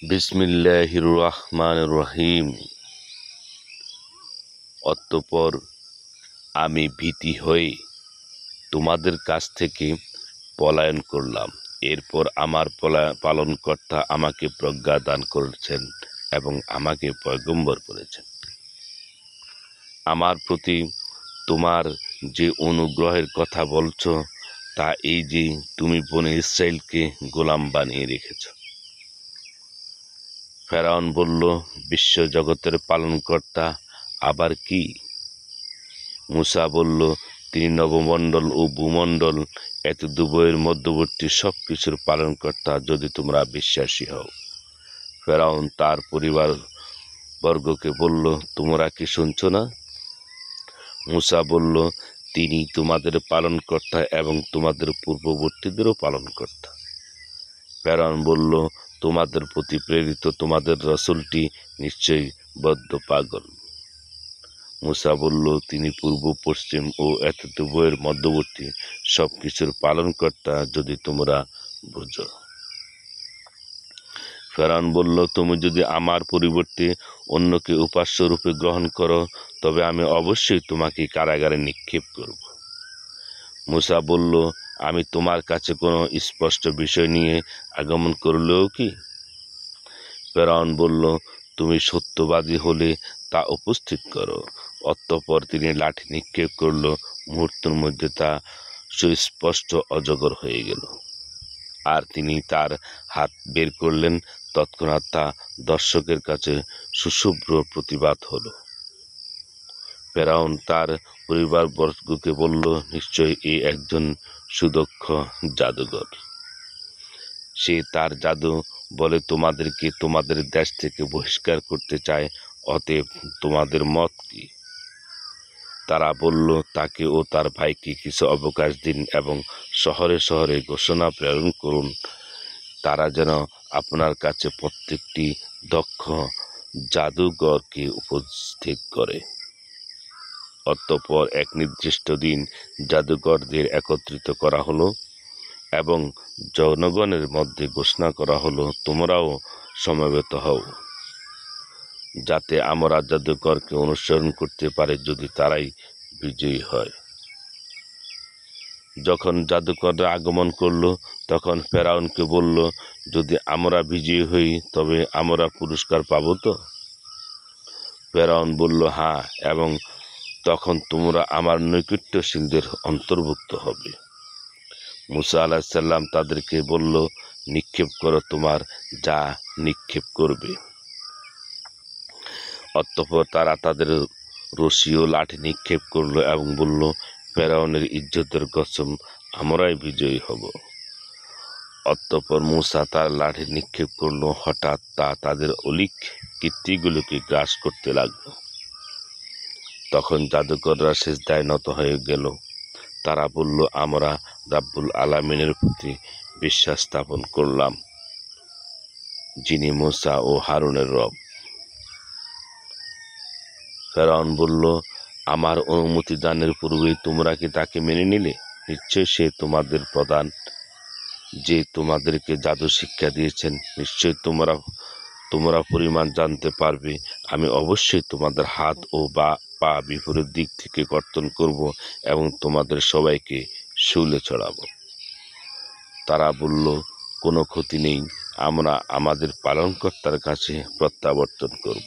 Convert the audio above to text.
বিসমিল্লাহির রহমানির রহিম। অতঃপর আমি ভীতি হয়ে তোমাদের কাছ থেকে পলায়ন করলাম। এরপর আমার পালনকর্তা আমাকে প্রজ্ঞা দান করেছেন এবং আমাকে পয়গম্বর করেছেন। আমার প্রতি তোমার যে অনুগ্রহের কথা বলছ তা এই যে তুমি বনী ইসরাইলকে গোলাম বানিয়ে রেখেছ। ফেরাউন বলল, বিশ্বজগতের পালনকর্তা আবার কি? মূসা বলল, তিনি নবমণ্ডল ও ভূমণ্ডল এতদুভয়ের মধ্যবর্তী সব কিছুর পালনকর্তা, যদি তোমরা বিশ্বাসী হও। ফেরাউন তার পরিবার বর্গকে বলল, তোমরা কি শুনছ না? মূসা বলল, তিনি তোমাদের পালনকর্তা এবং তোমাদের পূর্ববর্তীদেরও পালনকর্তা। ফেরাউন বলল, তোমাদের প্রতি প্রেরিত তোমাদের রসুলটি নিশ্চয়ই বদ্ধ পাগল। মূসা বলল, তিনি পূর্ব পশ্চিম ও এতদুভয়ের মধ্যবর্তী সব কিছুর পালনকর্তা, যদি তোমরা বুঝো। ফেরাউন বলল, তুমি যদি আমার পরিবর্তে অন্যকে উপাস্যরূপে গ্রহণ করো, তবে আমি অবশ্যই তোমাকে কারাগারে নিক্ষেপ করব। মূসা বলল, আমি তোমার কাছে কোনো স্পষ্ট বিষয় নিয়ে আগমন করলেও কি? ফেরাউন বলল, তুমি সত্যবাদী হলে তা উপস্থিত করো। অতঃপর তিনি লাঠি নিক্ষেপ করল, মুহূর্তের মধ্যে তা সুস্পষ্ট অজগর হয়ে গেল। আর তিনি তার হাত বের করলেন, তৎক্ষণাৎ তা দর্শকের কাছে সুশুভ্র প্রতিবাদ হলো। ফেরাউন তার পরিবারবর্গকে বলল, নিশ্চয়ই এ একজন সুদক্ষ জাদুঘর। সে তার জাদু বলে তোমাদেরকে তোমাদের দেশ থেকে বহিষ্কার করতে চায়। অতএব তোমাদের মত কি? তারা বলল, তাকে ও তার ভাইকে কিছু অবকাশ দিন এবং শহরে শহরে ঘোষণা প্রেরণ করুন, তারা যেন আপনার কাছে প্রত্যেকটি দক্ষ জাদুঘরকে উপস্থিত করে। অতঃপর এক নির্দিষ্ট দিন জাদুঘরদের একত্রিত করা হলো এবং জনগণের মধ্যে ঘোষণা করা হলো, তোমরাও সমবেত হও, যাতে আমরা জাদুকরকে অনুসরণ করতে পারে, যদি তারাই বিজয়ী হয়। যখন জাদুকররা আগমন করল, তখন ফেরাউনকে বলল, যদি আমরা বিজয়ী হই তবে আমরা পুরস্কার পাব তো? ফেরাউন বলল, হ্যাঁ, এবং তখন তোমরা আমার নৈকট্যশীলদের অন্তর্ভুক্ত হবে। মূসা আলাইহিসসালাম তাদেরকে বলল, নিক্ষেপ করো তোমার যা নিক্ষেপ করবে। অতঃপর তারা তাদের রশি ও লাঠি নিক্ষেপ করল এবং বলল, ফেরাউনের ইজ্জতের কসম, আমরাই বিজয়ী হব। অতঃপর মূসা তার লাঠি নিক্ষেপ করল, হঠাৎ তা তাদের অলিক কীর্তিগুলোকে গ্রাস করতে লাগল। তখন জাদুকররা সিজদায় নত হয়ে গেল। তারা বলল, আমরা রাব্বুল আলামিনের প্রতি বিশ্বাস স্থাপন করলাম, যিনি মূসা ও হারুনের রব। ফেরাউন বলল, আমার অনুমতি দানের পূর্বেই তোমরা কি তাকে মেনে নিলে? নিশ্চয় সে তোমাদের প্রধান, যে তোমাদেরকে জাদু শিক্ষা দিয়েছেন। নিশ্চয় তোমরা পরিমাণ জানতে পারবে। আমি অবশ্যই তোমাদের হাত ও পা বিপরীত দিক থেকে কর্তন করব এবং তোমাদের সবাইকে শুলে চড়াবো। তারা বলল, কোনো ক্ষতি নেই, আমরা আমাদের পালনকর্তার কাছে প্রত্যাবর্তন করব।